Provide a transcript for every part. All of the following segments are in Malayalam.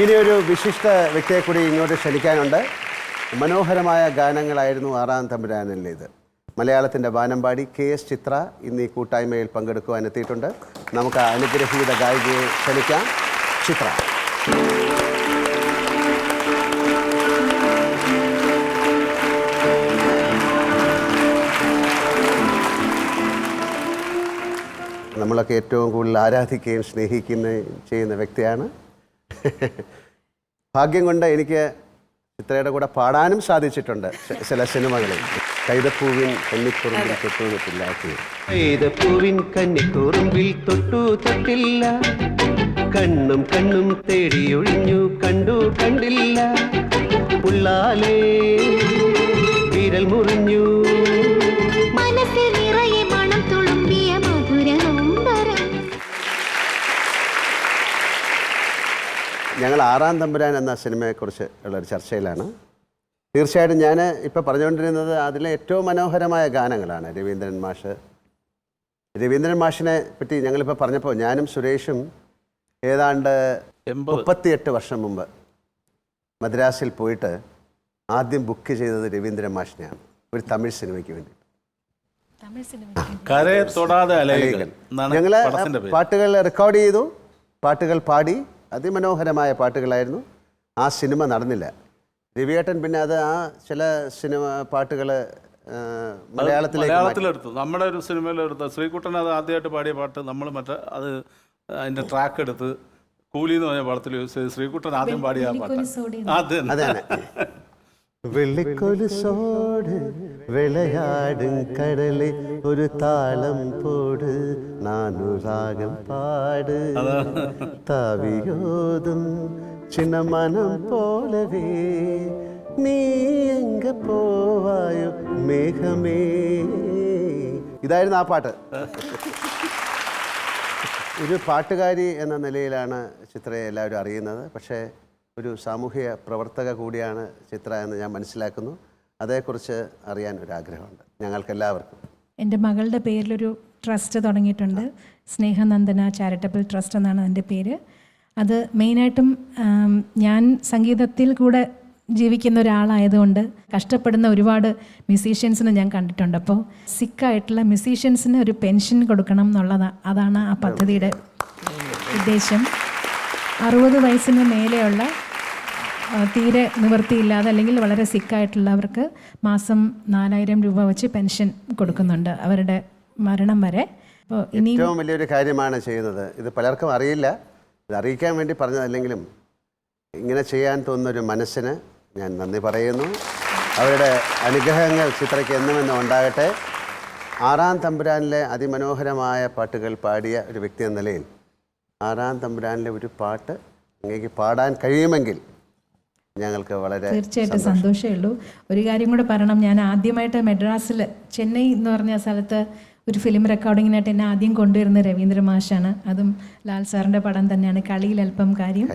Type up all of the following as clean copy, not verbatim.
ഇനിയൊരു വിശിഷ്ട വ്യക്തിയെ കൂടി ഇങ്ങോട്ട് ക്ഷണിക്കാനുണ്ട്. മനോഹരമായ ഗാനങ്ങളായിരുന്നു ആറാം തമ്പുരാനിലേത്. മലയാളത്തിൻ്റെ വാനമ്പാടി KS ചിത്ര ഇന്ന് ഈ കൂട്ടായ്മയിൽ പങ്കെടുക്കുവാൻ എത്തിയിട്ടുണ്ട്. നമുക്ക് അനുഗ്രഹീത ഗായികയെ ക്ഷണിക്കാം. ചിത്ര. നമ്മളൊക്കെ ഏറ്റവും കൂടുതൽ ആരാധിക്കുകയും സ്നേഹിക്കുകയും ചെയ്യുന്ന വ്യക്തിയാണ്. ഭാഗ്യം കൊണ്ട് എനിക്ക് ചിത്രയുടെ കൂടെ പാടാനും സാധിച്ചിട്ടുണ്ട് ചില സിനിമകളിൽ. കൈതപ്പൂവിൻ കന്നിക്കുറുമ്പിൽ തൊട്ടു തൊട്ടില്ല. കൈതപ്പൂവിൻ കന്നിക്കുറുമ്പിൽ തൊട്ടു തൊട്ടില്ല, കണ്ണും കണ്ണും തേടി ഒഴിഞ്ഞു കണ്ടു കണ്ടില്ല, പുള്ളാലേ വിരൽ മുറിഞ്ഞു. ഞങ്ങൾ ആറാം തമ്പുരാൻ എന്ന സിനിമയെക്കുറിച്ച് ഉള്ളൊരു ചർച്ചയിലാണ്. തീർച്ചയായിട്ടും ഞാൻ ഇപ്പോൾ പറഞ്ഞുകൊണ്ടിരുന്നത് അതിലെ ഏറ്റവും മനോഹരമായ ഗാനങ്ങളാണ്. രവീന്ദ്രൻ മാഷിനെ പറ്റി ഞങ്ങളിപ്പോൾ പറഞ്ഞപ്പോൾ ഞാനും സുരേഷും ഏതാണ്ട് 38 വർഷം മുമ്പ് മദ്രാസിൽ പോയിട്ട് ആദ്യം ബുക്ക് ചെയ്തത് രവീന്ദ്രൻ മാഷിനെയാണ്, ഒരു തമിഴ് സിനിമയ്ക്ക് വേണ്ടി. ഞങ്ങൾ പാട്ടുകൾ റെക്കോർഡ് ചെയ്തു, പാട്ടുകൾ പാടി, അതിമനോഹരമായ പാട്ടുകളായിരുന്നു. ആ സിനിമ നടന്നില്ല. രവിയേട്ടൻ പിന്നെ അത് ആ ചില സിനിമ പാട്ടുകൾ മലയാളത്തിലെടുത്തു. നമ്മുടെ ഒരു സിനിമയിലെടുത്ത ശ്രീകുട്ടൻ അത് ആദ്യമായിട്ട് പാടിയ പാട്ട് നമ്മൾ മറ്റേ അത് അതിൻ്റെ ട്രാക്ക് എടുത്ത് കൂലി എന്ന് പറഞ്ഞ പടത്തിൽ ശ്രീകുട്ടൻ ആദ്യം പാടിയ ആ പാട്ട് അതെ. വെള്ളിക്കൊലുസോട് വിളയാടും കടല് ഒരു താളം പോട് നാനു രാഗം പാട് താവിയോതും ചിന്ന മനം പോലവേ നീ എങ്ക പോവായോ മേഘമേ. ഇതായിരുന്നു ആ പാട്ട്. ഒരു പാട്ടുകാരി എന്ന നിലയിലാണ് ചിത്രയെ എല്ലാവരും അറിയുന്നത്. പക്ഷേ ഒരു സാമൂഹിക പ്രവർത്തക കൂടിയാണ് ചിത്ര എന്ന് ഞാൻ മനസ്സിലാക്കുന്നു. അതേക്കുറിച്ച് അറിയാൻ ഒരാഗ്രഹമുണ്ട് ഞങ്ങൾക്കെല്ലാവർക്കും. എൻ്റെ മകളുടെ പേരിലൊരു ട്രസ്റ്റ് തുടങ്ങിയിട്ടുണ്ട്. സ്നേഹനന്ദന ചാരിറ്റബിൾ ട്രസ്റ്റ് എന്നാണ് എൻ്റെ പേര്. അത് മെയിനായിട്ടും ഞാൻ സംഗീതത്തിൽ കൂടെ ജീവിക്കുന്ന ഒരാളായതുകൊണ്ട് കഷ്ടപ്പെടുന്ന ഒരുപാട് മ്യൂസീഷ്യൻസിനെ ഞാൻ കണ്ടിട്ടുണ്ട്. അപ്പോൾ സിക്കായിട്ടുള്ള മ്യൂസീഷ്യൻസിന് ഒരു പെൻഷൻ കൊടുക്കണം അതാണ് ആ പദ്ധതിയുടെ ഉദ്ദേശം. 60 വയസ്സിന് മേലെയുള്ള തീരെ നിവൃത്തിയില്ലാതെ അല്ലെങ്കിൽ വളരെ സിക്കായിട്ടുള്ളവർക്ക് മാസം 4000 രൂപ വെച്ച് പെൻഷൻ കൊടുക്കുന്നുണ്ട് അവരുടെ മരണം വരെ. അപ്പോൾ ഇനി ഏറ്റവും വലിയൊരു കാര്യമാണ് ചെയ്യുന്നത്. ഇത് പലർക്കും അറിയില്ല. ഇത് അറിയിക്കാൻ വേണ്ടി പറഞ്ഞതല്ലെങ്കിലും ഇങ്ങനെ ചെയ്യാൻ തോന്നുന്നൊരു മനസ്സിന് ഞാൻ നന്ദി പറയുന്നു. അവരുടെ അനുഗ്രഹങ്ങൾ ചിത്രയ്ക്ക് എന്നുമെന്നും ഉണ്ടാകട്ടെ. ആറാം തമ്പുരാനിലെ അതിമനോഹരമായ പാട്ടുകൾ പാടിയ ഒരു വ്യക്തി എന്ന നിലയിൽ ആറാം തമ്പുരാനിലെ ഒരു പാട്ട് അങ്ങേക്ക് പാടാൻ കഴിയുമെങ്കിൽ ഞങ്ങൾക്ക് വളരെ തീർച്ചയായിട്ടും സന്തോഷമേ ഉള്ളൂ. ഒരു കാര്യം കൂടെ പറയണം. ഞാൻ ആദ്യമായിട്ട് മദ്രാസിൽ ചെന്നൈ എന്ന് പറഞ്ഞ സ്ഥലത്ത് ഒരു ഫിലിം റെക്കോർഡിങ്ങിനായിട്ട് എന്നെ ആദ്യം കൊണ്ടുവരുന്ന രവീന്ദ്ര മാഷാണ്. അതും ലാൽ സാറിൻ്റെ പടം തന്നെയാണ്. കളിയിൽ അല്പം കാര്യം.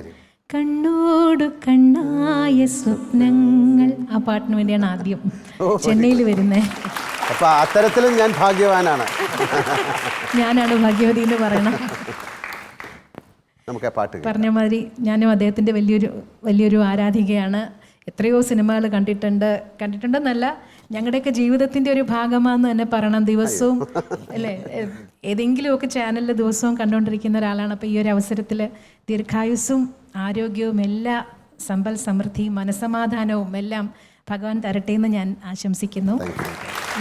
കണ്ണോടു കണ്ണായ സ്വപ്നങ്ങൾ, ആ പാട്ടിന് വേണ്ടിയാണ് ആദ്യം ചെന്നൈയിൽ വരുന്നത്. അപ്പോൾ അത്തരത്തിലും ഞാൻ ഭാഗ്യവാനാണ്. ഞാനാണ് ഭാഗ്യവതി എന്ന് പറയണം. നമുക്ക് പാട്ട് പറഞ്ഞ മാതിരി ഞാനും അദ്ദേഹത്തിൻ്റെ വലിയൊരു ആരാധികയാണ്. എത്രയോ സിനിമകൾ കണ്ടിട്ടുണ്ടെന്നല്ല, ഞങ്ങളുടെയൊക്കെ ജീവിതത്തിൻ്റെ ഒരു ഭാഗമാണെന്ന് തന്നെ പറയണം. ദിവസവും അല്ലേ, ഏതെങ്കിലുമൊക്കെ ചാനലിൽ ദിവസവും കണ്ടുകൊണ്ടിരിക്കുന്ന ഒരാളാണ്. അപ്പോൾ ഈ ഒരു അവസരത്തിൽ ദീർഘായുസ്സും ആരോഗ്യവും എല്ലാ സമ്പൽ സമൃദ്ധിയും മനസ്സമാധാനവും എല്ലാം ഭഗവാൻ തരട്ടെ എന്ന് ഞാൻ ആശംസിക്കുന്നു.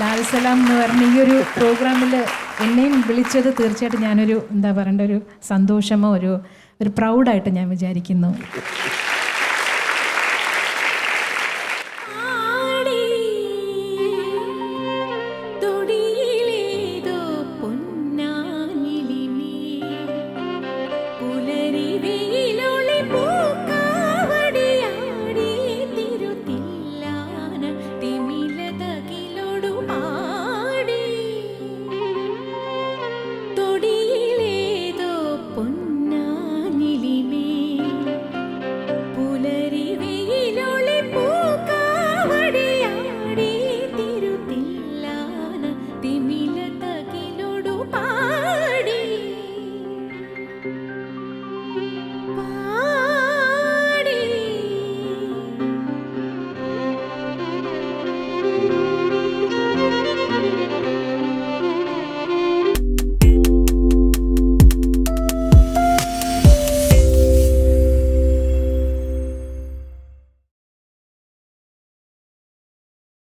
ലാൽ സലാം എന്ന് പറഞ്ഞ ഈ ഒരു പ്രോഗ്രാമിൽ എന്നെയും വിളിച്ചത് തീർച്ചയായിട്ടും ഞാനൊരു എന്താ പറയേണ്ട ഒരു സന്തോഷമോ ഒരു പ്രൗഡായിട്ട് ഞാൻ വിചാരിക്കുന്നു.